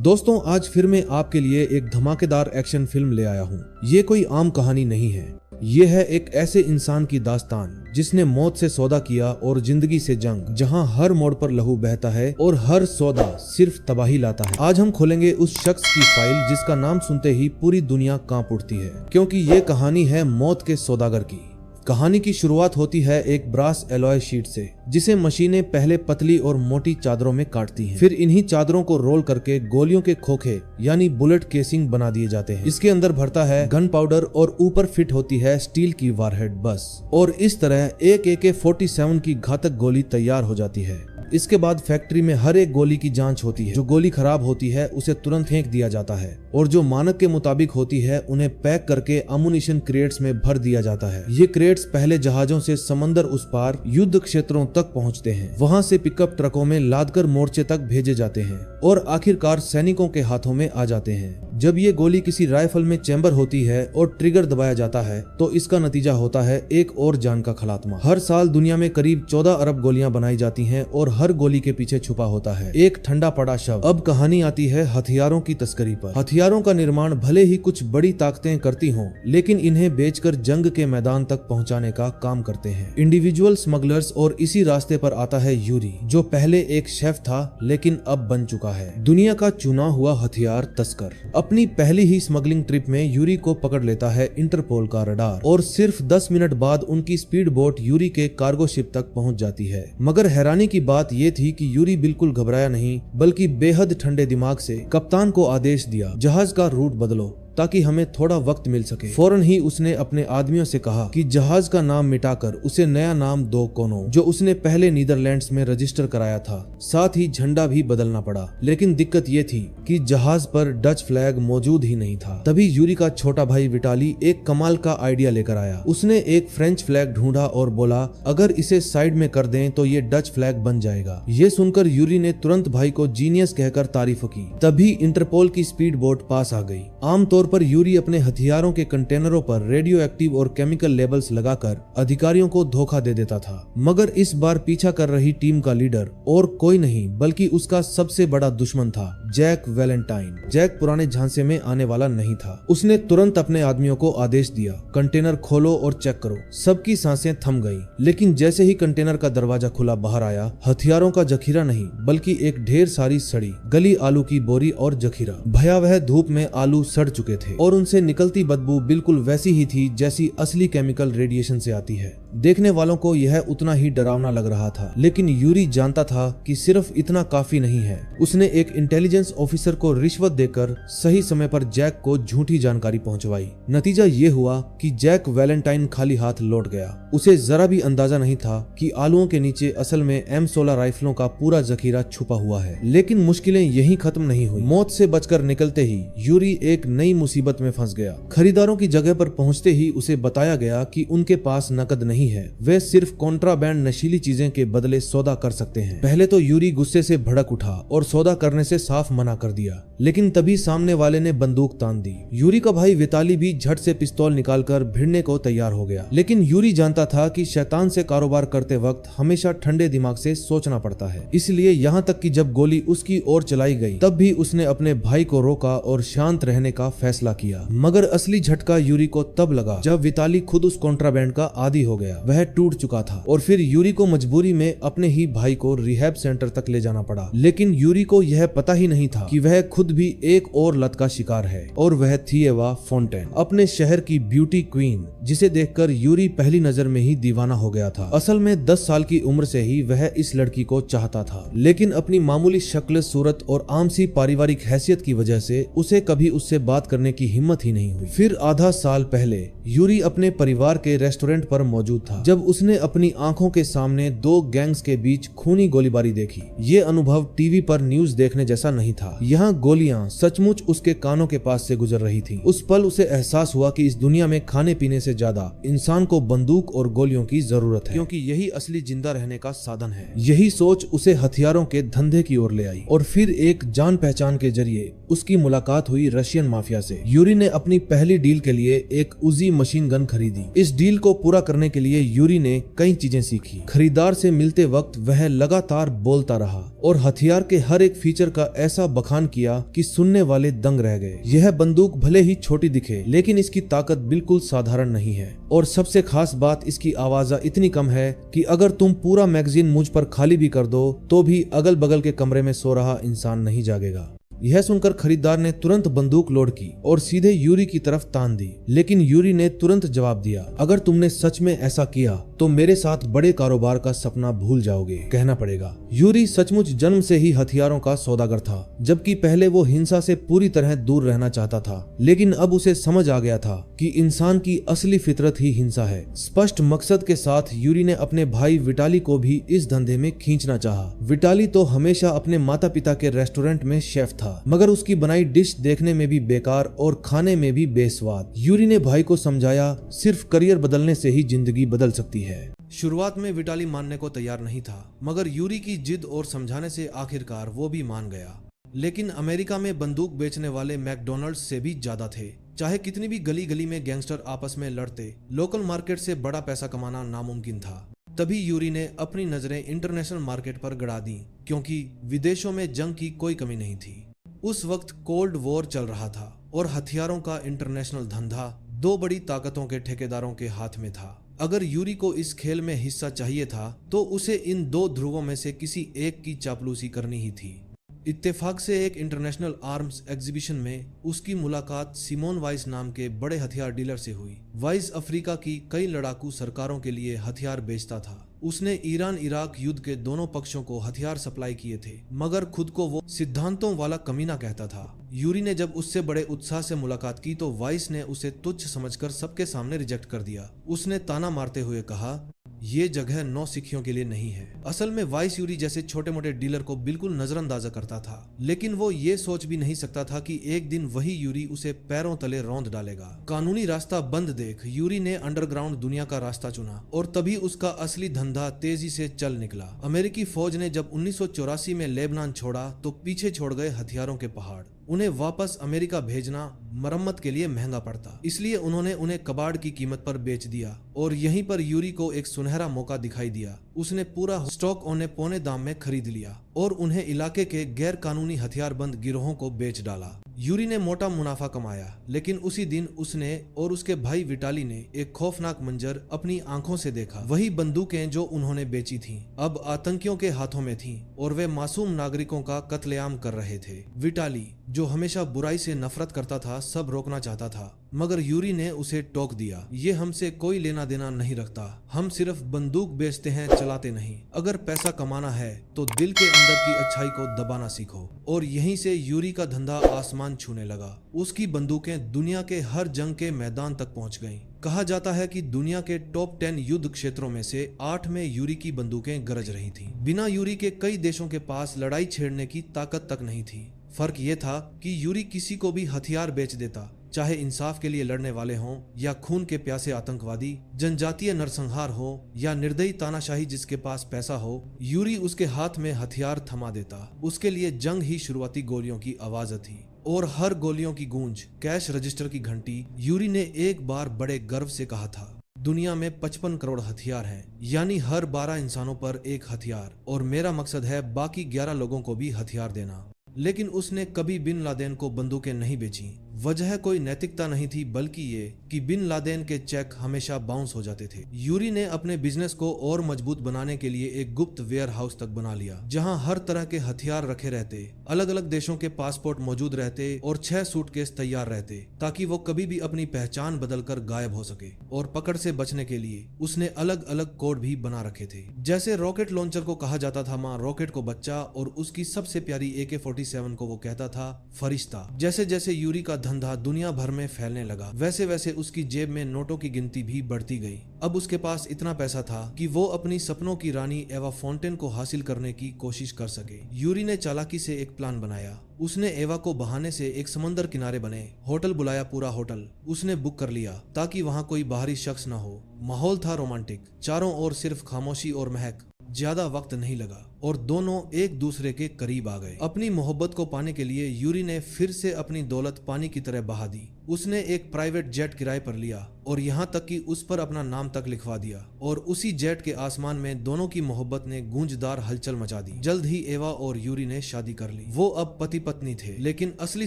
दोस्तों, आज फिर मैं आपके लिए एक धमाकेदार एक्शन फिल्म ले आया हूँ। ये कोई आम कहानी नहीं है। ये है एक ऐसे इंसान की दास्तान जिसने मौत से सौदा किया और जिंदगी से जंग, जहां हर मोड़ पर लहू बहता है और हर सौदा सिर्फ तबाही लाता है। आज हम खोलेंगे उस शख्स की फाइल जिसका नाम सुनते ही पूरी दुनिया कांप उठती है, क्योंकि ये कहानी है मौत के सौदागर की। कहानी की शुरुआत होती है एक ब्रास एलॉय शीट से, जिसे मशीनें पहले पतली और मोटी चादरों में काटती हैं। फिर इन्हीं चादरों को रोल करके गोलियों के खोखे यानी बुलेट केसिंग बना दिए जाते हैं। इसके अंदर भरता है गन पाउडर और ऊपर फिट होती है स्टील की वारहेड बस। और इस तरह एक AK-47 की घातक गोली तैयार हो जाती है। इसके बाद फैक्ट्री में हर एक गोली की जांच होती है। जो गोली खराब होती है उसे तुरंत फेंक दिया जाता है और जो मानक के मुताबिक होती है उन्हें पैक करके अम्युनिशन क्रेट्स में भर दिया जाता है। ये क्रेट्स पहले जहाजों से समंदर उस पार युद्ध क्षेत्रों तक पहुंचते हैं। वहां से पिकअप ट्रकों में लादकर मोर्चे तक भेजे जाते हैं और आखिरकार सैनिकों के हाथों में आ जाते हैं। जब ये गोली किसी राइफल में चैम्बर होती है और ट्रिगर दबाया जाता है तो इसका नतीजा होता है एक और जान का खलात्मा। हर साल दुनिया में करीब 14 अरब गोलियां बनाई जाती हैं और हर गोली के पीछे छुपा होता है एक ठंडा पड़ा शव। अब कहानी आती है हथियारों की तस्करी पर। हथियारों का निर्माण भले ही कुछ बड़ी ताकतें करती हों, लेकिन इन्हें बेचकर जंग के मैदान तक पहुंचाने का काम करते हैं इंडिविजुअल स्मगलर्स। और इसी रास्ते पर आता है यूरी, जो पहले एक शेफ था लेकिन अब बन चुका है दुनिया का चुना हुआ हथियार तस्कर। अपनी पहली ही स्मगलिंग ट्रिप में यूरी को पकड़ लेता है इंटरपोल का रडार और सिर्फ 10 मिनट बाद उनकी स्पीड बोट यूरी के कार्गो शिप तक पहुंच जाती है। मगर हैरानी की बात यह थी कि यूरी बिल्कुल घबराया नहीं, बल्कि बेहद ठंडे दिमाग से कप्तान को आदेश दिया, जहाज का रूट बदलो ताकि हमें थोड़ा वक्त मिल सके। फौरन ही उसने अपने आदमियों से कहा कि जहाज का नाम मिटाकर उसे नया नाम दो कोनो, जो उसने पहले नीदरलैंड्स में रजिस्टर कराया था। साथ ही झंडा भी बदलना पड़ा, लेकिन दिक्कत ये थी कि जहाज पर डच फ्लैग मौजूद ही नहीं था। तभी यूरी का छोटा भाई विटाली एक कमाल का आइडिया लेकर आया। उसने एक फ्रेंच फ्लैग ढूंढा और बोला, अगर इसे साइड में कर दें तो ये डच फ्लैग बन जाएगा। ये सुनकर यूरी ने तुरंत भाई को जीनियस कहकर तारीफ की। तभी इंटरपोल की स्पीड बोट पास आ गई। आमतौर पर यूरी अपने हथियारों के कंटेनरों पर रेडियो एक्टिव और केमिकल लेबल्स लगाकर अधिकारियों को धोखा दे देता था। मगर इस बार पीछा कर रही टीम का लीडर और कोई नहीं बल्कि उसका सबसे बड़ा दुश्मन था, जैक वैलेंटाइन। जैक पुराने झांसे में आने वाला नहीं था। उसने तुरंत अपने आदमियों को आदेश दिया, कंटेनर खोलो और चेक करो। सबकी सांसें थम गईं, लेकिन जैसे ही कंटेनर का दरवाजा खुला बाहर आया, हथियारों का जखीरा नहीं बल्कि एक ढेर सारी सड़ी गली आलू की बोरी और जखीरा। भयावह धूप में आलू सड़ चुके थे और उनसे निकलती बदबू बिल्कुल वैसी ही थी जैसी असली केमिकल रेडिएशन से आती है। देखने वालों को यह उतना ही डरावना लग रहा था, लेकिन यूरी जानता था कि सिर्फ इतना काफी नहीं है। उसने एक इंटेलिजेंस ऑफिसर को रिश्वत देकर सही समय पर जैक को झूठी जानकारी पहुंचवाई। नतीजा ये हुआ कि जैक वैलेंटाइन खाली हाथ लौट गया। उसे जरा भी अंदाजा नहीं था कि आलुओं के नीचे असल में M16 राइफलों का पूरा जखीरा छुपा हुआ है। लेकिन मुश्किलें यहीं खत्म नहीं हुई। मौत से बचकर निकलते ही यूरी एक नई मुसीबत में फंस गया। खरीदारों की जगह पर पहुंचते ही उसे बताया गया कि उनके पास नकद नहीं है, वे सिर्फ कॉन्ट्राबैंड नशीली चीजें के बदले सौदा कर सकते हैं। पहले तो यूरी गुस्से से भड़क उठा और सौदा करने से साफ मना कर दिया, लेकिन तभी सामने वाले ने बंदूक तान दी। यूरी का भाई विताली भी झट से पिस्तौल निकालकर भिड़ने को तैयार हो गया, लेकिन यूरी जानता था कि शैतान से कारोबार करते वक्त हमेशा ठंडे दिमाग से सोचना पड़ता है। इसलिए यहाँ तक कि जब गोली उसकी ओर चलाई गई तब भी उसने अपने भाई को रोका और शांत रहने का फैसला किया। मगर असली झटका यूरी को तब लगा जब विताली खुद उस कॉन्ट्राबैंड का आदी हो गया। वह टूट चुका था और फिर यूरी को मजबूरी में अपने ही भाई को रिहैब सेंटर तक ले जाना पड़ा। लेकिन यूरी को यह पता ही नहीं था कि वह खुद भी एक और लत का शिकार है, और वह थी एवा फोंटेन, अपने शहर की ब्यूटी क्वीन, जिसे देखकर यूरी पहली नजर में ही दीवाना हो गया था। असल में 10 साल की उम्र से ही वह इस लड़की को चाहता था, लेकिन अपनी मामूली शक्ल, सूरत और आम सी पारिवारिक हैसियत की वजह से उसे कभी उससे बात करने की हिम्मत ही नहीं हुई। फिर आधा साल पहले यूरी अपने परिवार के रेस्टोरेंट पर मौजूद था जब उसने अपनी आंखों के सामने दो गैंग्स के बीच खूनी गोलीबारी देखी। ये अनुभव टीवी पर न्यूज देखने जैसा नहीं था। यहाँ गोलियां सचमुच उसके कानों के पास से गुजर रही थी। उस पल उसे एहसास हुआ कि इस दुनिया में खाने पीने से ज्यादा इंसान को बंदूक और गोलियों की जरूरत है, क्योंकि यही असली जिंदा रहने का साधन है। यही सोच उसे हथियारों के धंधे की ओर ले आई और फिर एक जान पहचान के जरिए उसकी मुलाकात हुई रशियन माफिया से। यूरी ने अपनी पहली डील के लिए एक उजी मशीन गन खरीदी। इस डील को पूरा करने के लिए यूरी ने कई चीजें सीखी। खरीदार से मिलते वक्त वह लगातार बोलता रहा और हथियार के हर एक फीचर का ऐसा बखान किया कि सुनने वाले दंग रह गए। यह बंदूक भले ही छोटी दिखे, लेकिन इसकी ताकत बिल्कुल साधारण नहीं है और सबसे खास बात, इसकी आवाज इतनी कम है कि अगर तुम पूरा मैगजीन मुझ पर खाली भी कर दो तो भी अगल बगल के कमरे में सो रहा इंसान नहीं जागेगा। यह सुनकर खरीदार ने तुरंत बंदूक लोड की और सीधे यूरी की तरफ तान दी, लेकिन यूरी ने तुरंत जवाब दिया, अगर तुमने सच में ऐसा किया तो मेरे साथ बड़े कारोबार का सपना भूल जाओगे, कहना पड़ेगा। यूरी सचमुच जन्म से ही हथियारों का सौदागर था, जबकि पहले वो हिंसा से पूरी तरह दूर रहना चाहता था, लेकिन अब उसे समझ आ गया था कि इंसान की असली फितरत ही हिंसा है। स्पष्ट मकसद के साथ यूरी ने अपने भाई विटाली को भी इस धंधे में खींचना चाहा। विटाली तो हमेशा अपने माता पिता के रेस्टोरेंट में शेफ था, मगर उसकी बनाई डिश देखने में भी बेकार और खाने में भी बेस्वाद। यूरी ने भाई को समझाया, सिर्फ करियर बदलने से ही जिंदगी बदल सकती है। शुरुआत में विटाली मानने को तैयार नहीं था, मगर यूरी की जिद और समझाने से आखिरकार वो भी मान गया। लेकिन अमेरिका में बंदूक बेचने वाले मैकडोनल्ड्स से भी ज्यादा थे। चाहे कितनी भी गली गली में गैंगस्टर आपस में लड़ते, लोकल मार्केट से बड़ा पैसा कमाना नामुमकिन था। तभी यूरी ने अपनी नजरें इंटरनेशनल मार्केट पर गड़ा दी, क्योंकि विदेशों में जंग की कोई कमी नहीं थी। उस वक्त कोल्ड वॉर चल रहा था और हथियारों का इंटरनेशनल धंधा दो बड़ी ताकतों के ठेकेदारों के हाथ में था। अगर यूरी को इस खेल में हिस्सा चाहिए था तो उसे इन दो ध्रुवों में से किसी एक की चापलूसी करनी ही थी। इत्तेफाक से एक इंटरनेशनल आर्म्स एग्जीबिशन में उसकी मुलाकात सिमोन वाइस नाम के बड़े हथियार डीलर से हुई। वाइस अफ्रीका की कई लड़ाकू सरकारों के लिए हथियार बेचता था। उसने ईरान इराक युद्ध के दोनों पक्षों को हथियार सप्लाई किए थे, मगर खुद को वो सिद्धांतों वाला कमीना कहता था। यूरी ने जब उससे बड़े उत्साह से मुलाकात की तो वाइस ने उसे तुच्छ समझकर सबके सामने रिजेक्ट कर दिया। उसने ताना मारते हुए कहा, ये जगह नौसिखियों के लिए नहीं है। असल में वाइस यूरी जैसे छोटे मोटे डीलर को बिल्कुल नजरअंदाजा करता था, लेकिन वो ये सोच भी नहीं सकता था कि एक दिन वही यूरी उसे पैरों तले रौंद डालेगा। कानूनी रास्ता बंद देख यूरी ने अंडरग्राउंड दुनिया का रास्ता चुना और तभी उसका असली धंधा तेजी से चल निकला। अमेरिकी फौज ने जब 1984 में लेबनान छोड़ा तो पीछे छोड़ गए हथियारों के पहाड़। उन्हें वापस अमेरिका भेजना मरम्मत के लिए महंगा पड़ता, इसलिए उन्होंने उन्हें कबाड़ की कीमत पर बेच दिया और यहीं पर यूरी को एक सुनहरा मौका दिखाई दिया। उसने पूरा स्टॉक उन्हें पौने दाम में खरीद लिया और उन्हें इलाके के गैर कानूनी हथियारबंद गिरोहों को बेच डाला। यूरी ने मोटा मुनाफा कमाया, लेकिन उसी दिन उसने और उसके भाई विटाली ने एक खौफनाक मंजर अपनी आंखों से देखा। वही बंदूकें जो उन्होंने बेची थीं, अब आतंकियों के हाथों में थीं और वे मासूम नागरिकों का कत्लेआम कर रहे थे। विटाली, जो हमेशा बुराई से नफरत करता था, सब रोकना चाहता था, मगर यूरी ने उसे टोक दिया। ये हमसे कोई लेना देना नहीं रखता, हम सिर्फ बंदूक बेचते हैं, चलाते नहीं। अगर पैसा कमाना है तो दिल के अंदर की अच्छाई को दबाना सीखो। और यहीं से यूरी का धंधा आसमान छूने लगा। उसकी बंदूकें दुनिया के हर जंग के मैदान तक पहुंच गईं। कहा जाता है कि दुनिया के टॉप 10 युद्ध क्षेत्रों में से 8 में यूरी की बंदूकें गरज रही थीं। बिना यूरी के कई देशों के पास लड़ाई छेड़ने की ताकत तक नहीं थी। फर्क ये था कि यूरी किसी को भी हथियार बेच देता, चाहे इंसाफ के लिए लड़ने वाले हों या खून के प्यासे आतंकवादी, जनजातीय नरसंहार हो या निर्दयी तानाशाही जिसके पास पैसा हो, यूरी उसके हाथ में हथियार थमा देता। उसके लिए जंग ही शुरुआती गोलियों की आवाज थी और हर गोलियों की गूंज कैश रजिस्टर की घंटी। यूरी ने एक बार बड़े गर्व से कहा था, दुनिया में 55 करोड़ हथियार हैं, यानी हर 12 इंसानों पर एक हथियार, और मेरा मकसद है बाकी 11 लोगों को भी हथियार देना। लेकिन उसने कभी बिन लादेन को बंदूकें नहीं बेची। वजह कोई नैतिकता नहीं थी, बल्कि ये कि बिन लादेन के चेक हमेशा बाउंस हो जाते थे। यूरी ने अपने बिजनेस को और मजबूत बनाने के लिए एक गुप्त वेयर हाउस तक बना लिया, जहां हर तरह के हथियार रखे रहते, अलग अलग देशों के पासपोर्ट मौजूद रहते और 6 सूटकेस तैयार रहते, ताकि वो कभी भी अपनी पहचान बदलकर गायब हो सके। और पकड़ से बचने के लिए उसने अलग अलग कोड भी बना रखे थे। जैसे रॉकेट लॉन्चर को कहा जाता था माँ रॉकेट को बच्चा, और उसकी सबसे प्यारी AK-47 को वो कहता था फरिश्ता। जैसे जैसे यूरी का धंधा दुनिया भर में फैलने लगा, वैसे वैसे उसकी जेब में नोटों की गिनती भी बढ़ती गई। अब उसके पास इतना पैसा था कि वो अपनी सपनों की रानी एवा फॉन्टेन को हासिल करने की कोशिश कर सके। यूरी ने चालाकी से एक प्लान बनाया। उसने एवा को बहाने से एक समंदर किनारे बने होटल बुलाया। पूरा होटल उसने बुक कर लिया ताकि वहाँ कोई बाहरी शख्स न हो। माहौल था रोमांटिक, चारों ओर सिर्फ खामोशी और महक। ज्यादा वक्त नहीं लगा और दोनों एक दूसरे के करीब आ गए। अपनी मोहब्बत को पाने के लिए यूरी ने फिर से अपनी दौलत पानी की तरह बहा दी। उसने एक प्राइवेट जेट किराए पर लिया और यहाँ तक कि उस पर अपना नाम तक लिखवा दिया, और उसी जेट के आसमान में दोनों की मोहब्बत ने गूंजदार हलचल मचा दी। जल्द ही एवा और यूरी ने शादी कर ली। वो अब पति पत्नी थे, लेकिन असली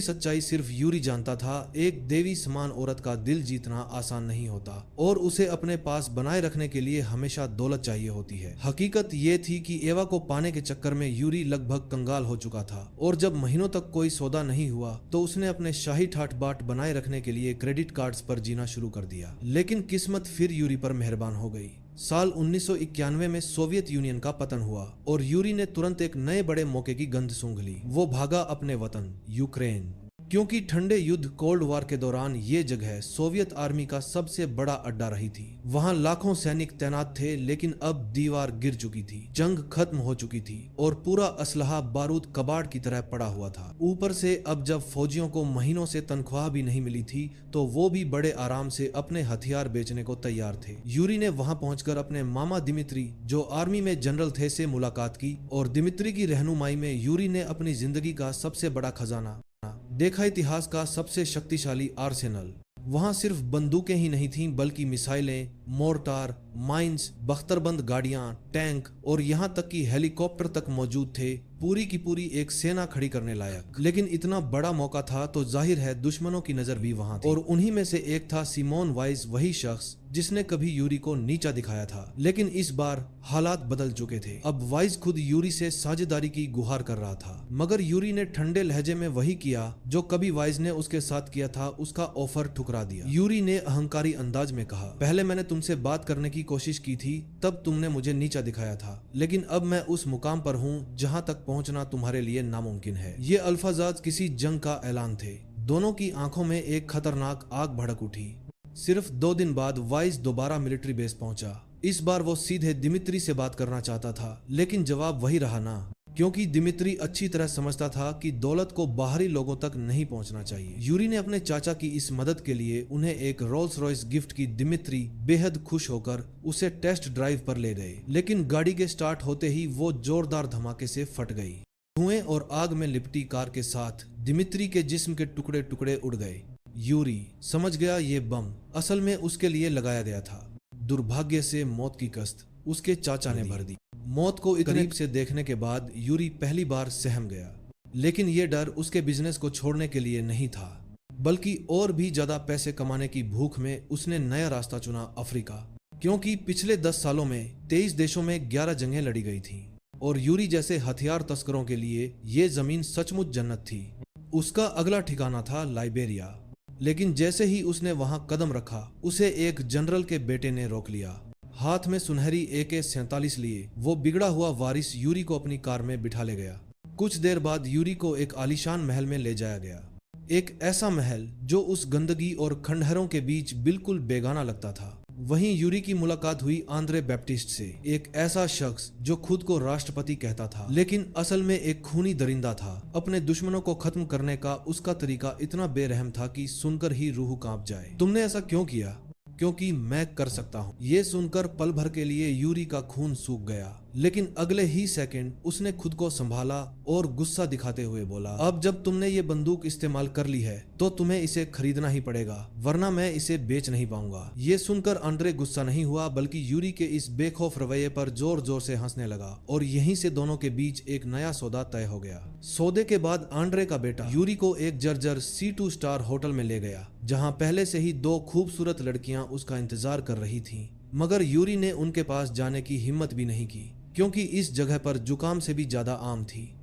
सच्चाई सिर्फ यूरी जानता था। एक देवी समान औरत का दिल जीतना आसान नहीं होता और उसे अपने पास बनाए रखने के लिए हमेशा दौलत चाहिए होती है। हकीकत ये थी कि एवा को पाने के चक्कर में यूरी लगभग कंगाल हो चुका था, और जब महीनों तक कोई सौदा नहीं हुआ तो उसने अपने शाही ठाट बाट बनाए रखने के लिए क्रेडिट कार्ड्स पर जीना शुरू कर दिया। लेकिन किस्मत फिर यूरी पर मेहरबान हो गई। साल 1991 में सोवियत यूनियन का पतन हुआ और यूरी ने तुरंत एक नए बड़े मौके की गंध सूंघ ली। वो भागा अपने वतन यूक्रेन, क्योंकि ठंडे युद्ध कोल्ड वार के दौरान ये जगह सोवियत आर्मी का सबसे बड़ा अड्डा रही थी। वहां लाखों सैनिक तैनात थे, लेकिन अब दीवार गिर चुकी थी, जंग खत्म हो चुकी थी और पूरा असलहा बारूद कबाड़ की तरह पड़ा हुआ था। ऊपर से अब जब फौजियों को महीनों से तनख्वाह भी नहीं मिली थी तो वो भी बड़े आराम से अपने हथियार बेचने को तैयार थे। यूरी ने वहां पहुंचकर अपने मामा दिमित्री, जो आर्मी में जनरल थे, से मुलाकात की और दिमित्री की रहनुमाई में यूरी ने अपनी जिंदगी का सबसे बड़ा खजाना देखा, इतिहास का सबसे शक्तिशाली आर्सेनल। वहां सिर्फ बंदूकें ही नहीं थीं, बल्कि मिसाइलें, मोर्टार, माइंस, बख्तरबंद गाड़ियां, टैंक और यहां तक कि हेलीकॉप्टर तक मौजूद थे। पूरी की पूरी एक सेना खड़ी करने लायक। लेकिन इतना बड़ा मौका था तो जाहिर है दुश्मनों की नजर भी वहां थी, और उन्हीं में से एक था सिमोन वाइज, वही शख्स जिसने कभी यूरी को नीचा दिखाया था। लेकिन इस बार हालात बदल चुके थे। अब वाइज खुद यूरी से साझेदारी की गुहार कर रहा था, मगर यूरी ने ठंडे लहजे में वही किया जो कभी वाइज ने उसके साथ किया था। उसका ऑफर ठुकरा दिया। यूरी ने अहंकारी अंदाज में कहा, पहले मैंने तुमसे बात करने की कोशिश की थी, तब तुमने मुझे नीचा दिखाया था, लेकिन अब मैं उस मुकाम पर हूँ जहाँ तक पहुँचना तुम्हारे लिए नामुमकिन है। ये अल्फाजात किसी जंग का ऐलान थे। दोनों की आंखों में एक खतरनाक आग भड़क उठी। सिर्फ 2 दिन बाद वाइज दोबारा मिलिट्री बेस पहुंचा। इस बार वो सीधे दिमित्री से बात करना चाहता था, लेकिन जवाब वही रहा ना, क्योंकि दिमित्री अच्छी तरह समझता था कि दौलत को बाहरी लोगों तक नहीं पहुंचना चाहिए। यूरी ने अपने चाचा की इस मदद के लिए उन्हें एक रोल्स रॉयस गिफ्ट की। दिमित्री बेहद खुश होकर उसे टेस्ट ड्राइव पर ले गए, लेकिन गाड़ी के स्टार्ट होते ही वो जोरदार धमाके से फट गई। धुएं और आग में लिपटी कार के साथ दिमित्री के जिस्म के टुकड़े टुकड़े उड़ गए। यूरी समझ गया ये बम असल में उसके लिए लगाया गया था। दुर्भाग्य से मौत की कस्त उसके चाचा ने भर दी। मौत को करीब से देखने के बाद यूरी पहली बार सहम गया, लेकिन ये डर उसके बिजनेस को छोड़ने के लिए नहीं था, बल्कि और भी ज्यादा पैसे कमाने की भूख में उसने नया रास्ता चुना, अफ्रीका। क्योंकि पिछले 10 सालों में 23 देशों में 11 जंगें लड़ी गई थीं, और यूरी जैसे हथियार तस्करों के लिए ये जमीन सचमुच जन्नत थी। उसका अगला ठिकाना था लाइबेरिया, लेकिन जैसे ही उसने वहां कदम रखा, उसे एक जनरल के बेटे ने रोक लिया। हाथ में सुनहरी AK-47 लिए वो बिगड़ा हुआ वारिस यूरी को अपनी कार में बिठा ले गया। कुछ देर बाद यूरी को एक आलीशान महल में ले जाया गया, एक ऐसा महल जो उस गंदगी और खंडहरों के बीच बिल्कुल बेगाना लगता था। वहीं यूरी की मुलाकात हुई आंद्रे बैप्टिस्ट से, एक ऐसा शख्स जो खुद को राष्ट्रपति कहता था, लेकिन असल में एक खूनी दरिंदा था। अपने दुश्मनों को खत्म करने का उसका तरीका इतना बेरहम था कि सुनकर ही रूह कांप जाए। तुमने ऐसा क्यों किया? क्योंकि मैं कर सकता हूँ। ये सुनकर पल भर के लिए यूरी का खून सूख गया, लेकिन अगले ही सेकंड उसने खुद को संभाला और गुस्सा दिखाते हुए बोला, अब जब तुमने ये बंदूक इस्तेमाल कर ली है तो तुम्हें इसे खरीदना ही पड़ेगा, वरना मैं इसे बेच नहीं पाऊंगा। ये सुनकर आंद्रे गुस्सा नहीं हुआ, बल्कि यूरी के इस बेखौफ रवैये पर जोर जोर से हंसने लगा, और यहीं से दोनों के बीच एक नया सौदा तय हो गया। सौदे के बाद आंद्रे का बेटा यूरी को एक जर्जर C2 स्टार होटल में ले गया, जहाँ पहले से ही 2 खूबसूरत लड़कियां उसका इंतजार कर रही थीं। मगर यूरी ने उनके पास जाने की हिम्मत भी नहीं की, क्योंकि इस जगह पर जुकाम से भी ज्यादा आम थी।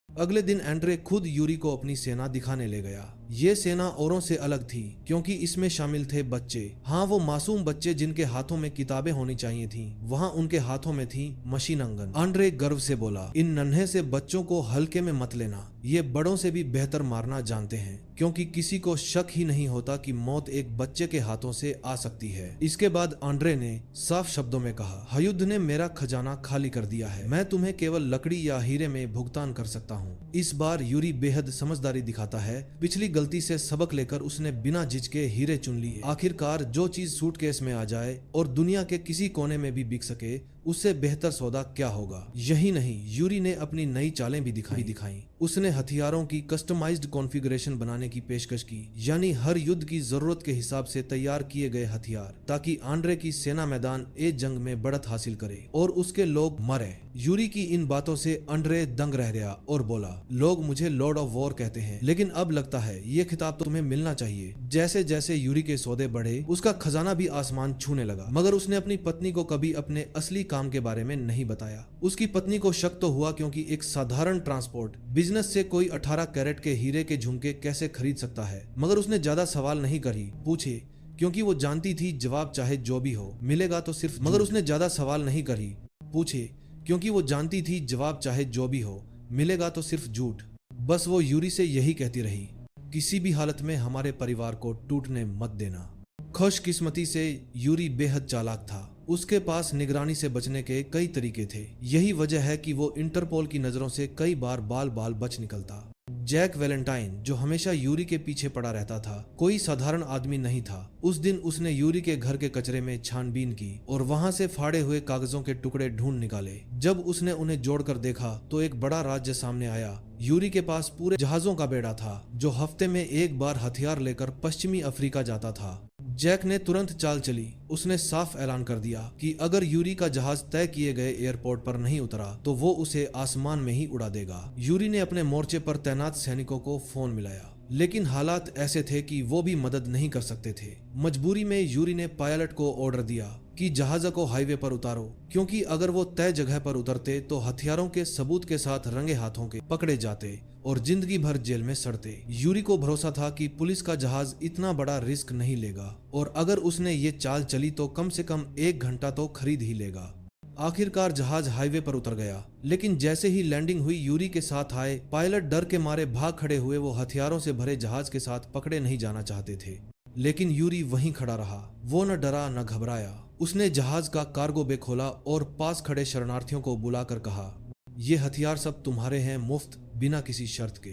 अगले दिन एंड्रे खुद यूरी को अपनी सेना दिखाने ले गया। ये सेना औरों से अलग थी, क्योंकि इसमें शामिल थे बच्चे। हाँ, वो मासूम बच्चे जिनके हाथों में किताबें होनी चाहिए थीं, वहाँ उनके हाथों में थी मशीन गन। आंद्रे गर्व से बोला, इन नन्हे से बच्चों को हल्के में मत लेना, ये बड़ों से भी बेहतर मारना जानते हैं, क्योंकि किसी को शक ही नहीं होता कि मौत एक बच्चे के हाथों से आ सकती है। इसके बाद आंद्रे ने साफ शब्दों में कहा, हयुद्ध ने मेरा खजाना खाली कर दिया है, मैं तुम्हें केवल लकड़ी या हीरे में भुगतान कर सकता हूँ। इस बार यूरी बेहद समझदारी दिखाता है। पिछली गलती से सबक लेकर उसने बिना झिझके हीरे चुन लिए। आखिरकार जो चीज सूटकेस में आ जाए और दुनिया के किसी कोने में भी बिक सके, उससे बेहतर सौदा क्या होगा। यही नहीं, यूरी ने अपनी नई चालें भी दिखाई। उसने हथियारों की कस्टमाइज्ड कॉन्फ़िगरेशन बनाने की पेशकश की, यानी हर युद्ध की जरूरत के हिसाब से तैयार किए गए हथियार, ताकि आंद्रे की सेना मैदान ए जंग में बढ़त हासिल करे और उसके लोग मरे। यूरी की इन बातों से आंद्रे दंग रह गया और बोला, लोग मुझे लॉर्ड ऑफ वॉर कहते हैं, लेकिन अब लगता है ये खिताब तो तुम्हें मिलना चाहिए। जैसे जैसे यूरी के सौदे बढ़े, उसका खजाना भी आसमान छूने लगा, मगर उसने अपनी पत्नी को कभी अपने असली काम के बारे में नहीं बताया। उसकी पत्नी को शक तो हुआ, क्योंकि एक साधारण ट्रांसपोर्ट बिजनेस से कोई 18 कैरेट के हीरे के झुमके कैसे खरीद सकता है। मगर उसने ज्यादा सवाल नहीं करी, पूछे, क्योंकि वो जानती थी जवाब चाहे जो भी हो मिलेगा तो सिर्फ मगर उसने ज्यादा सवाल नहीं करी, पूछे, क्योंकि वो जानती थी जवाब चाहे जो भी हो मिलेगा तो सिर्फ झूठ। बस वो यूरी से यही कहती रही, किसी भी हालत में हमारे परिवार को टूटने मत देना। खुशकिस्मती से यूरी बेहद चालाक था। उसके पास निगरानी से बचने के कई तरीके थे। यही वजह है कि वो इंटरपोल की नजरों से कई बार बाल बाल बच निकलता। जैक वैलेंटाइन, जो हमेशा यूरी के पीछे पड़ा रहता था, कोई साधारण आदमी नहीं था। उस दिन उसने यूरी के घर के कचरे में छानबीन की और वहां से फाड़े हुए कागजों के टुकड़े ढूंढ निकाले। जब उसने उन्हें जोड़कर देखा तो एक बड़ा राज्य सामने आया। यूरी के पास पूरे जहाजों का बेड़ा था, जो हफ्ते में एक बार हथियार लेकर पश्चिमी अफ्रीका जाता था। जैक ने तुरंत चाल चली। उसने साफ ऐलान कर दिया कि अगर यूरी का जहाज तय किए गए एयरपोर्ट पर नहीं उतरा तो वो उसे आसमान में ही उड़ा देगा। यूरी ने अपने मोर्चे पर तैनात सैनिकों को फोन मिलाया, लेकिन हालात ऐसे थे कि वो भी मदद नहीं कर सकते थे। मजबूरी में यूरी ने पायलट को ऑर्डर दिया कि जहाज को हाईवे पर उतारो, क्योंकि अगर वो तय जगह पर उतरते तो हथियारों के सबूत के साथ रंगे हाथों के पकड़े जाते और जिंदगी भर जेल में सड़ते। यूरी को भरोसा था कि पुलिस का जहाज इतना बड़ा रिस्क नहीं लेगा, और अगर उसने ये चाल चली तो कम से कम 1 घंटा तो खरीद ही लेगा। आखिरकार जहाज हाईवे पर उतर गया, लेकिन जैसे ही लैंडिंग हुई, यूरी के साथ आए पायलट डर के मारे भाग खड़े हुए। वो हथियारों से भरे जहाज के साथ पकड़े नहीं जाना चाहते थे, लेकिन यूरी वहीं खड़ा रहा। वो न डरा न घबराया। उसने जहाज का कार्गो बे खोला और पास खड़े शरणार्थियों को बुलाकर कहा, ये हथियार सब तुम्हारे हैं, मुफ्त, बिना किसी शर्त के।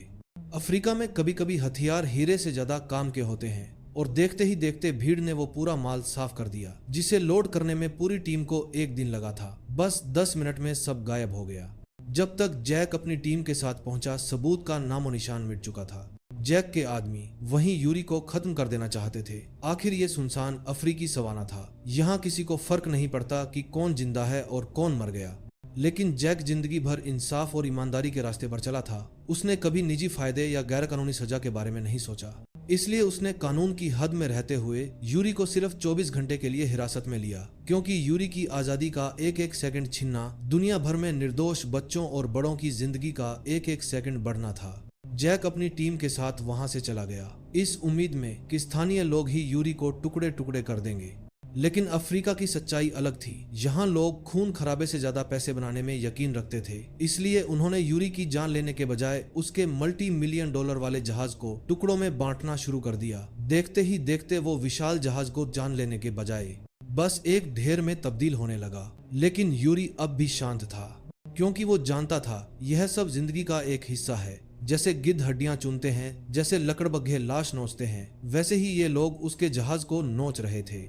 अफ्रीका में कभी कभी हथियार हीरे से ज्यादा काम के होते हैं। और देखते ही देखते भीड़ ने वो पूरा माल साफ कर दिया, जिसे लोड करने में पूरी टीम को 1 दिन लगा था। बस 10 मिनट में सब गायब हो गया। जब तक जैक अपनी टीम के साथ पहुंचा, सबूत का नामो निशान मिट चुका था। जैक के आदमी वहीं यूरी को खत्म कर देना चाहते थे। आखिर ये सुनसान अफ्रीकी सवाना था। यहाँ किसी को फर्क नहीं पड़ता कि कौन जिंदा है और कौन मर गया। लेकिन जैक जिंदगी भर इंसाफ और ईमानदारी के रास्ते पर चला था। उसने कभी निजी फायदे या गैर कानूनी सजा के बारे में नहीं सोचा। इसलिए उसने कानून की हद में रहते हुए यूरी को सिर्फ 24 घंटे के लिए हिरासत में लिया, क्योंकि यूरी की आजादी का एक एक सेकंड छीनना दुनिया भर में निर्दोष बच्चों और बड़ों की जिंदगी का एक एक सेकंड बढ़ना था। जैक अपनी टीम के साथ वहां से चला गया, इस उम्मीद में कि स्थानीय लोग ही यूरी को टुकड़े टुकड़े कर देंगे। लेकिन अफ्रीका की सच्चाई अलग थी। यहाँ लोग खून खराबे से ज्यादा पैसे बनाने में यकीन रखते थे। इसलिए उन्होंने यूरी की जान लेने के बजाय उसके $multi-million वाले जहाज को टुकड़ों में बांटना शुरू कर दिया। देखते ही देखते वो विशाल जहाज को जान लेने के बजाय बस एक ढेर में तब्दील होने लगा। लेकिन यूरी अब भी शांत था, क्योंकि वो जानता था यह सब जिंदगी का एक हिस्सा है। जैसे गिद्ध हड्डियां चुनते हैं, जैसे लकड़बग्घे लाश नोचते हैं, वैसे ही ये लोग उसके जहाज को नोच रहे थे।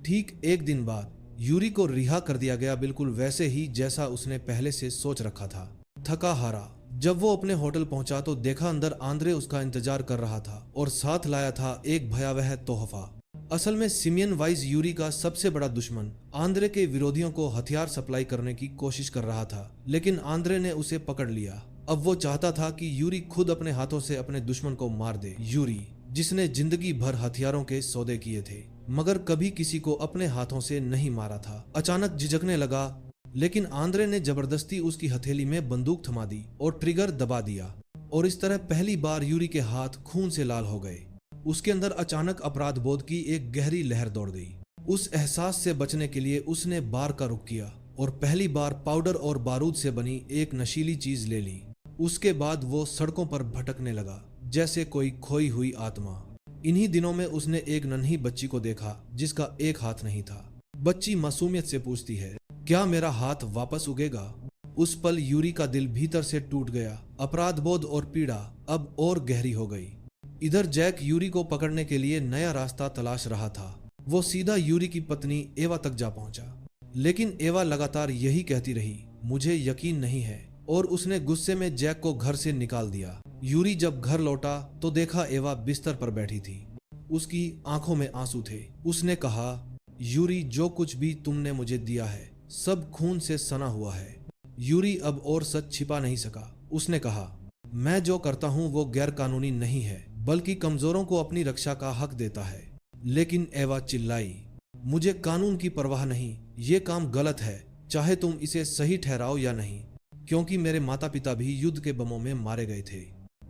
ठीक 1 दिन बाद यूरी को रिहा कर दिया गया, बिल्कुल वैसे ही जैसा उसने पहले से सोच रखा था। थका हारा जब वो अपने होटल पहुंचा तो देखा अंदर आंद्रे उसका इंतजार कर रहा था और साथ लाया था एक भयावह तोहफा। असल में सिमियन वाइज यूरी का सबसे बड़ा दुश्मन आंद्रे के विरोधियों को हथियार सप्लाई करने की कोशिश कर रहा था, लेकिन आंद्रे ने उसे पकड़ लिया। अब वो चाहता था कि यूरी खुद अपने हाथों से अपने दुश्मन को मार दे। यूरी जिसने जिंदगी भर हथियारों के सौदे किए थे, मगर कभी किसी को अपने हाथों से नहीं मारा था, अचानक झिझकने लगा। लेकिन आंद्रे ने जबरदस्ती उसकी हथेली में बंदूक थमा दी और ट्रिगर दबा दिया, और इस तरह पहली बार यूरी के हाथ खून से लाल हो गए। उसके अंदर अचानक अपराध बोध की एक गहरी लहर दौड़ गई। उस एहसास से बचने के लिए उसने बार का रुख किया और पहली बार पाउडर और बारूद से बनी एक नशीली चीज ले ली। उसके बाद वो सड़कों पर भटकने लगा जैसे कोई खोई हुई आत्मा। इन्हीं दिनों में उसने एक नन्ही बच्ची को देखा जिसका एक हाथ नहीं था। बच्ची मासूमियत से पूछती है, क्या मेरा हाथ वापस उगेगा? उस पल यूरी का दिल भीतर से टूट गया। अपराध बोध और पीड़ा अब और गहरी हो गई। इधर जैक यूरी को पकड़ने के लिए नया रास्ता तलाश रहा था। वो सीधा यूरी की पत्नी एवा तक जा पहुंचा, लेकिन एवा लगातार यही कहती रही, मुझे यकीन नहीं है, और उसने गुस्से में जैक को घर से निकाल दिया। यूरी जब घर लौटा तो देखा एवा बिस्तर पर बैठी थी। उसकी आंखों में आंसू थे। उसने कहा, यूरी, जो कुछ भी तुमने मुझे दिया है सब खून से सना हुआ है। यूरी अब और सच छिपा नहीं सका। उसने कहा, मैं जो करता हूँ वो गैर कानूनी नहीं है, बल्कि कमजोरों को अपनी रक्षा का हक देता है। लेकिन एवा चिल्लाई, मुझे कानून की परवाह नहीं, ये काम गलत है, चाहे तुम इसे सही ठहराओ या नहीं, क्योंकि मेरे माता पिता भी युद्ध के बमों में मारे गए थे।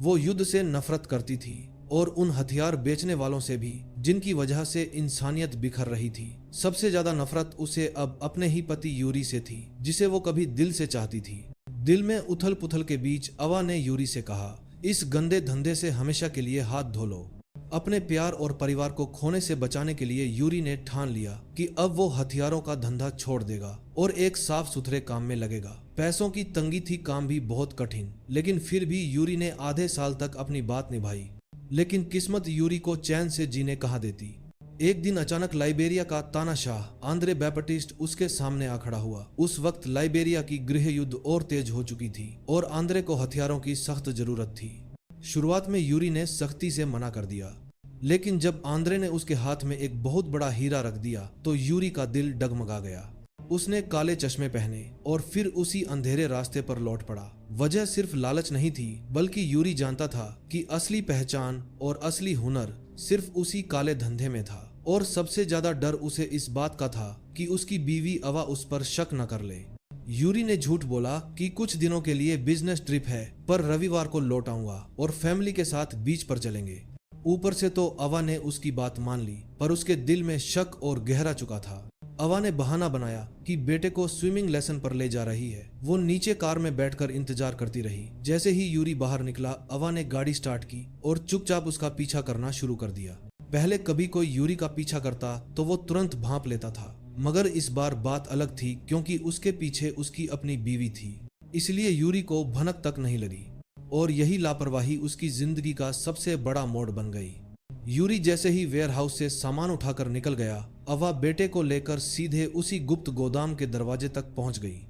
वो युद्ध से नफरत करती थी, और उन हथियार बेचने वालों से भी जिनकी वजह से इंसानियत बिखर रही थी। सबसे ज्यादा नफरत उसे अब अपने ही पति यूरी से थी, जिसे वो कभी दिल से चाहती थी। दिल में उथल पुथल के बीच अवा ने यूरी से कहा, इस गंदे धंधे से हमेशा के लिए हाथ धो लो। अपने प्यार और परिवार को खोने से बचाने के लिए यूरी ने ठान लिया कि अब वो हथियारों का धंधा छोड़ देगा और एक साफ सुथरे काम में लगेगा। पैसों की तंगी थी, काम भी बहुत कठिन, लेकिन फिर भी यूरी ने आधे साल तक अपनी बात निभाई। लेकिन किस्मत यूरी को चैन से जीने कहाँ देती। एक दिन अचानक लाइबेरिया का तानाशाह आंद्रे बैपटिस्ट उसके सामने आ खड़ा हुआ। उस वक्त लाइबेरिया की गृह युद्ध और तेज हो चुकी थी और आंद्रे को हथियारों की सख्त जरूरत थी। शुरुआत में यूरी ने सख्ती से मना कर दिया, लेकिन जब आंद्रे ने उसके हाथ में एक बहुत बड़ा हीरा रख दिया तो यूरी का दिल डगमगा गया। उसने काले चश्मे पहने और फिर उसी अंधेरे रास्ते पर लौट पड़ा। वजह सिर्फ लालच नहीं थी, बल्कि यूरी जानता था कि असली पहचान और असली हुनर सिर्फ उसी काले धंधे में था। और सबसे ज्यादा डर उसे इस बात का था कि उसकी बीवी अवा उस पर शक न कर ले। यूरी ने झूठ बोला कि कुछ दिनों के लिए बिजनेस ट्रिप है, पर रविवार को लौट आऊंगा और फैमिली के साथ बीच पर चलेंगे। ऊपर से तो अवा ने उसकी बात मान ली, पर उसके दिल में शक और गहरा चुका था। अवा ने बहाना बनाया कि बेटे को स्विमिंग लेसन पर ले जा रही है। वो नीचे कार में बैठकर इंतजार करती रही। जैसे ही यूरी बाहर निकला, अवा ने गाड़ी स्टार्ट की और चुपचाप उसका पीछा करना शुरू कर दिया। पहले कभी कोई यूरी का पीछा करता तो वो तुरंत भांप लेता था, मगर इस बार बात अलग थी, क्योंकि उसके पीछे उसकी अपनी बीवी थी। इसलिए यूरी को भनक तक नहीं लगी, और यही लापरवाही उसकी जिंदगी का सबसे बड़ा मोड़ बन गई। यूरी जैसे ही वेयरहाउस से सामान उठाकर निकल गया, अवा बेटे को लेकर सीधे उसी गुप्त गोदाम के दरवाजे तक पहुंच गई।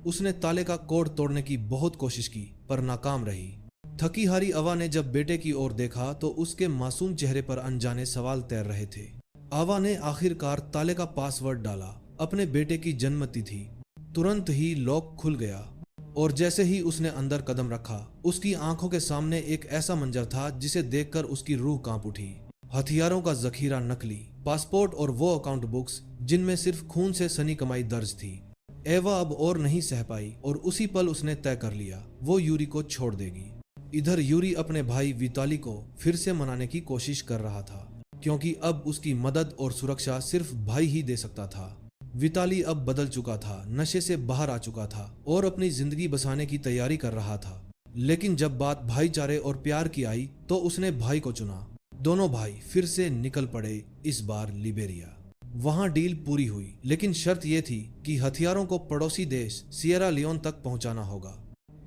उसने ताले का कोड तोड़ने की बहुत कोशिश की, पर नाकाम रही। थकी हारी अवा ने जब बेटे की ओर देखा तो उसके मासूम चेहरे पर अनजाने सवाल तैर रहे थे। अवा ने आखिरकार ताले का पासवर्ड डाला। अपने बेटे की जन्मतिथि थी। तुरंत ही लॉक खुल गया, और जैसे ही उसने अंदर कदम रखा, उसकी आंखों के सामने एक ऐसा मंजर था जिसे देखकर उसकी रूह कांप उठी। हथियारों का जखीरा, नकली पासपोर्ट और वो अकाउंट बुक्स जिनमें सिर्फ खून से सनी कमाई दर्ज थी। एवा अब और नहीं सह पाई और उसी पल उसने तय कर लिया, वो यूरी को छोड़ देगी। इधर यूरी अपने भाई विताली को फिर से मनाने की कोशिश कर रहा था, क्योंकि अब उसकी मदद और सुरक्षा सिर्फ भाई ही दे सकता था। विताली अब बदल चुका था, नशे से बाहर आ चुका था और अपनी जिंदगी बसाने की तैयारी कर रहा था। लेकिन जब बात भाईचारे और प्यार की आई तो उसने भाई को चुना। दोनों भाई फिर से निकल पड़े, इस बार लिबेरिया। वहां डील पूरी हुई, लेकिन शर्त यह थी कि हथियारों को पड़ोसी देश सिएरा लियोन तक पहुंचाना होगा।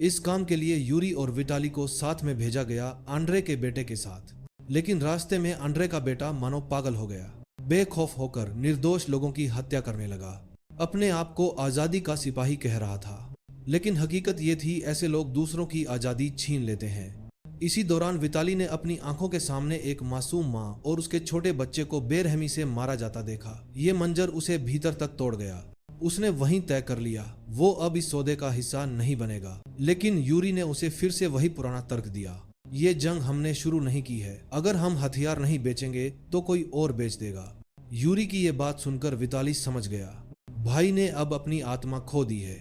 इस काम के लिए यूरी और विटाली को साथ में भेजा गया, आंड्रे के बेटे के साथ। लेकिन रास्ते में आंड्रे का बेटा मानो पागल हो गया। बेखौफ होकर निर्दोष लोगों की हत्या करने लगा। अपने आप को आजादी का सिपाही कह रहा था, लेकिन हकीकत ये थी ऐसे लोग दूसरों की आजादी छीन लेते हैं। इसी दौरान विताली ने अपनी आंखों के सामने एक मासूम माँ और उसके छोटे बच्चे को बेरहमी से मारा जाता देखा। ये मंजर उसे भीतर तक तोड़ गया। उसने वहीं तय कर लिया, वो अब इस सौदे का हिस्सा नहीं बनेगा। लेकिन यूरी ने उसे फिर से वही पुराना तर्क दिया, ये जंग हमने शुरू नहीं की है। अगर हम हथियार नहीं बेचेंगे तो कोई और बेच देगा। यूरी की ये बात सुनकर विताली समझ गया, भाई ने अब अपनी आत्मा खो दी है।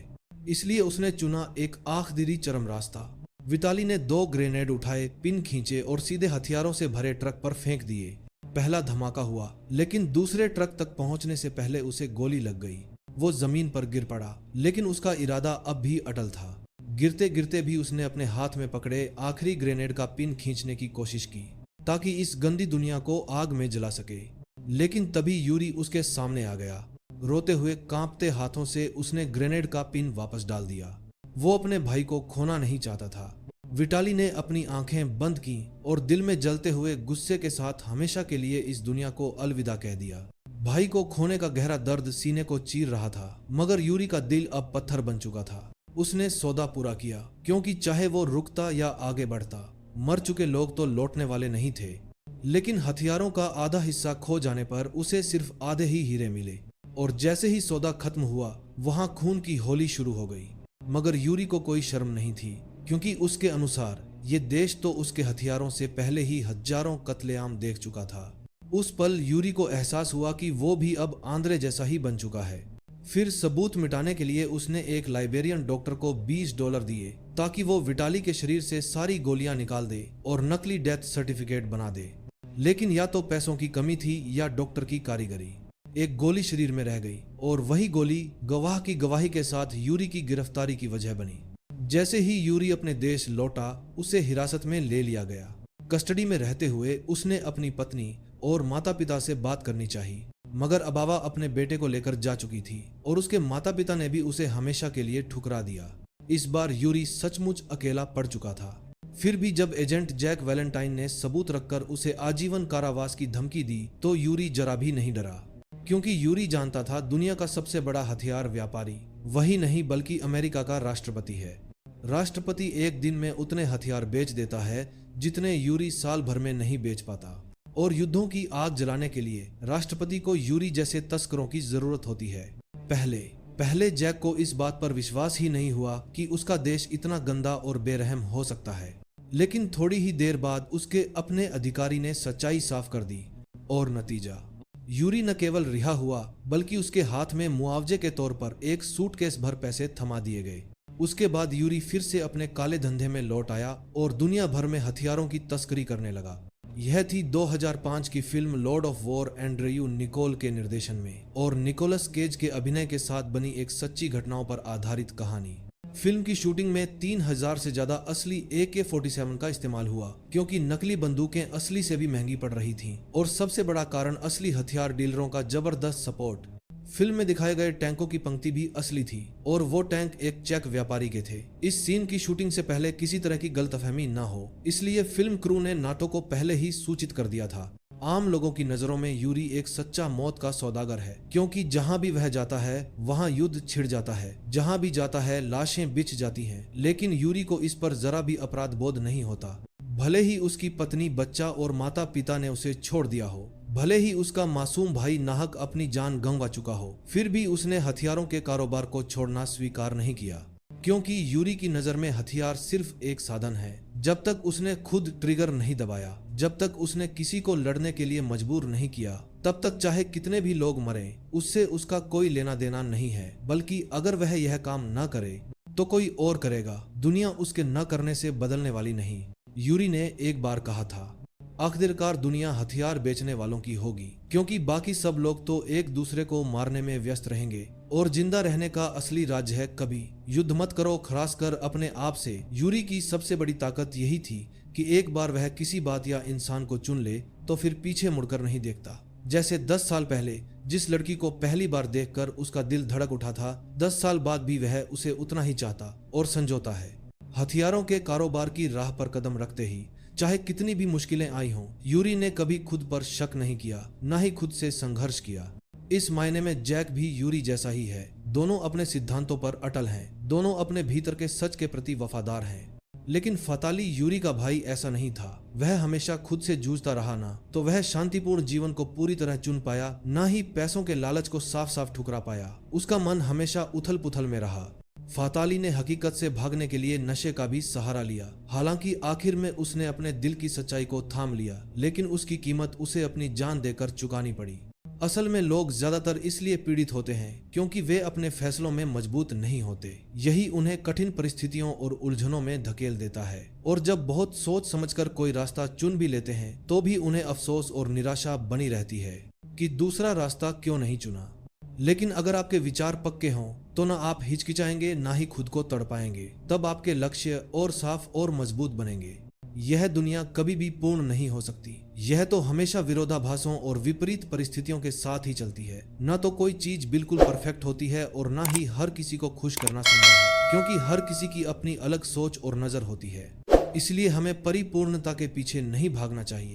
इसलिए उसने चुना एक आखिरी चरम रास्ता। विताली ने 2 ग्रेनेड उठाए, पिन खींचे और सीधे हथियारों से भरे ट्रक पर फेंक दिए। पहला धमाका हुआ, लेकिन दूसरे ट्रक तक पहुंचने से पहले उसे गोली लग गई। वो जमीन पर गिर पड़ा, लेकिन उसका इरादा अब भी अटल था। गिरते गिरते भी उसने अपने हाथ में पकड़े आखिरी ग्रेनेड का पिन खींचने की कोशिश की, ताकि इस गंदी दुनिया को आग में जला सके। लेकिन तभी यूरी उसके सामने आ गया। रोते हुए कांपते हाथों से उसने ग्रेनेड का पिन वापस डाल दिया। वो अपने भाई को खोना नहीं चाहता था। विटाली ने अपनी आंखें बंद की और दिल में जलते हुए गुस्से के साथ हमेशा के लिए इस दुनिया को अलविदा कह दिया। भाई को खोने का गहरा दर्द सीने को चीर रहा था, मगर यूरी का दिल अब पत्थर बन चुका था। उसने सौदा पूरा किया, क्योंकि चाहे वो रुकता या आगे बढ़ता, मर चुके लोग तो लौटने वाले नहीं थे। लेकिन हथियारों का आधा हिस्सा खो जाने पर उसे सिर्फ आधे ही हीरे मिले, और जैसे ही सौदा खत्म हुआ वहां खून की होली शुरू हो गई। मगर यूरी को कोई शर्म नहीं थी, क्योंकि उसके अनुसार ये देश तो उसके हथियारों से पहले ही हजारों कत्लेआम देख चुका था। उस पल यूरी को एहसास हुआ कि वो भी अब आंद्रे जैसा ही बन चुका है। फिर सबूत मिटाने के लिए उसने एक लाइबेरियन डॉक्टर को $20 दिए, ताकि वो विटाली के शरीर से सारी गोलियां निकाल दे और नकली डेथ सर्टिफिकेट बना दे। लेकिन या तो पैसों की कमी थी या डॉक्टर की कारीगरी। एक गोली शरीर में रह गई, और वही गोली गवाह की गवाही के साथ यूरी की गिरफ्तारी की वजह बनी। जैसे ही यूरी अपने देश लौटा, उसे हिरासत में ले लिया गया। कस्टडी में रहते हुए उसने अपनी पत्नी और माता पिता से बात करनी चाहिए, मगर अबावा अपने बेटे को लेकर जा चुकी थी, और उसके माता पिता ने भी उसे हमेशा के लिए ठुकरा दिया। इस बार यूरी सचमुच अकेला पड़ चुका था। फिर भी जब एजेंट जैक वैलेंटाइन ने सबूत रखकर उसे आजीवन कारावास की धमकी दी, तो यूरी जरा भी नहीं डरा, क्योंकि यूरी जानता था दुनिया का सबसे बड़ा हथियार व्यापारी वही नहीं बल्कि अमेरिका का राष्ट्रपति है। राष्ट्रपति एक दिन में उतने हथियार बेच देता है जितने यूरी साल भर में नहीं बेच पाता, और युद्धों की आग जलाने के लिए राष्ट्रपति को यूरी जैसे तस्करों की जरूरत होती है। पहले जैक को इस बात पर विश्वास ही नहीं हुआ कि उसका देश इतना गंदा और बेरहम हो सकता है। लेकिन थोड़ी ही देर बाद उसके अपने अधिकारी ने सच्चाई साफ कर दी, और नतीजा, यूरी न केवल रिहा हुआ बल्कि उसके हाथ में मुआवजे के तौर पर एक सूटकेस भर पैसे थमा दिए गए। उसके बाद यूरी फिर से अपने काले धंधे में लौट आया और दुनिया भर में हथियारों की तस्करी करने लगा। यह थी 2005 की फिल्म Lord of War Andrew Nicol के निर्देशन में और निकोलस केज के अभिनय के साथ बनी एक सच्ची घटनाओं पर आधारित कहानी। फिल्म की शूटिंग में 3000 से ज्यादा असली AK-47 का इस्तेमाल हुआ, क्योंकि नकली बंदूकें असली से भी महंगी पड़ रही थीं, और सबसे बड़ा कारण असली हथियार डीलरों का जबरदस्त सपोर्ट। फिल्म में दिखाए गए टैंकों की पंक्ति भी असली थी, और वो टैंक एक चेक व्यापारी के थे। इस सीन की शूटिंग से पहले किसी तरह की गलतफहमी न हो, इसलिए फिल्म क्रू ने नाटो को पहले ही सूचित कर दिया था। आम लोगों की नजरों में यूरी एक सच्चा मौत का सौदागर है, क्योंकि जहां भी वह जाता है वहां युद्ध छिड़ जाता है, जहां भी जाता है लाशें बिछ जाती हैं। लेकिन यूरी को इस पर जरा भी अपराध बोध नहीं होता। भले ही उसकी पत्नी, बच्चा और माता पिता ने उसे छोड़ दिया हो, भले ही उसका मासूम भाई नाहक अपनी जान गंवा चुका हो, फिर भी उसने हथियारों के कारोबार को छोड़ना स्वीकार नहीं किया, क्योंकि यूरी की नजर में हथियार सिर्फ एक साधन है। जब तक उसने खुद ट्रिगर नहीं दबाया, जब तक उसने किसी को लड़ने के लिए मजबूर नहीं किया, तब तक चाहे कितने भी लोग मरें, उससे उसका कोई लेना देना नहीं है। बल्कि अगर वह यह काम न करे तो कोई और करेगा। दुनिया उसके न करने से बदलने वाली नहीं। यूरी ने एक बार कहा था, आखिरकार दुनिया हथियार बेचने वालों की होगी, क्योंकि बाकी सब लोग तो एक दूसरे को मारने में व्यस्त रहेंगे, और जिंदा रहने का असली राज है कभी युद्ध मत करो, खरास कर अपने आप से। यूरी की सबसे बड़ी ताकत यही थी कि एक बार वह किसी बात या इंसान को चुन ले तो फिर पीछे मुड़कर नहीं देखता। जैसे 10 साल पहले जिस लड़की को पहली बार देखकर उसका दिल धड़क उठा था, 10 साल बाद भी वह उसे उतना ही चाहता और संजोता है। हथियारों के कारोबार की राह पर कदम रखते ही, चाहे कितनी भी मुश्किलें आई हों, यूरी ने कभी खुद पर शक नहीं किया, न ही खुद से संघर्ष किया। इस मायने में जैक भी यूरी जैसा ही है। दोनों अपने सिद्धांतों पर अटल हैं, दोनों अपने भीतर के सच के प्रति वफादार हैं। लेकिन फताली, यूरी का भाई, ऐसा नहीं था। वह हमेशा खुद से जूझता रहा, ना तो वह शांतिपूर्ण जीवन को पूरी तरह चुन पाया, ना ही पैसों के लालच को साफ साफ ठुकरा पाया। उसका मन हमेशा उथल पुथल में रहा। फाताली ने हकीकत से भागने के लिए नशे का भी सहारा लिया। हालांकि आखिर में उसने अपने दिल की सच्चाई को थाम लिया, लेकिन उसकी कीमत उसे अपनी जान देकर चुकानी पड़ी। असल में लोग ज्यादातर इसलिए पीड़ित होते हैं क्योंकि वे अपने फैसलों में मजबूत नहीं होते। यही उन्हें कठिन परिस्थितियों और उलझनों में धकेल देता है, और जब बहुत सोच समझकर कोई रास्ता चुन भी लेते हैं तो भी उन्हें अफसोस और निराशा बनी रहती है कि दूसरा रास्ता क्यों नहीं चुना। लेकिन अगर आपके विचार पक्के हों तो ना आप हिचकिचाएंगे, ना ही खुद को तड़पाएंगे। तब आपके लक्ष्य और साफ और मजबूत बनेंगे। यह दुनिया कभी भी पूर्ण नहीं हो सकती। यह तो हमेशा विरोधाभासों और विपरीत परिस्थितियों के साथ ही चलती है। न तो कोई चीज बिल्कुल परफेक्ट होती है और ना ही हर किसी को खुश करना संभव है, क्योंकि हर किसी की अपनी अलग सोच और नजर होती है। इसलिए हमें परिपूर्णता के पीछे नहीं भागना चाहिए।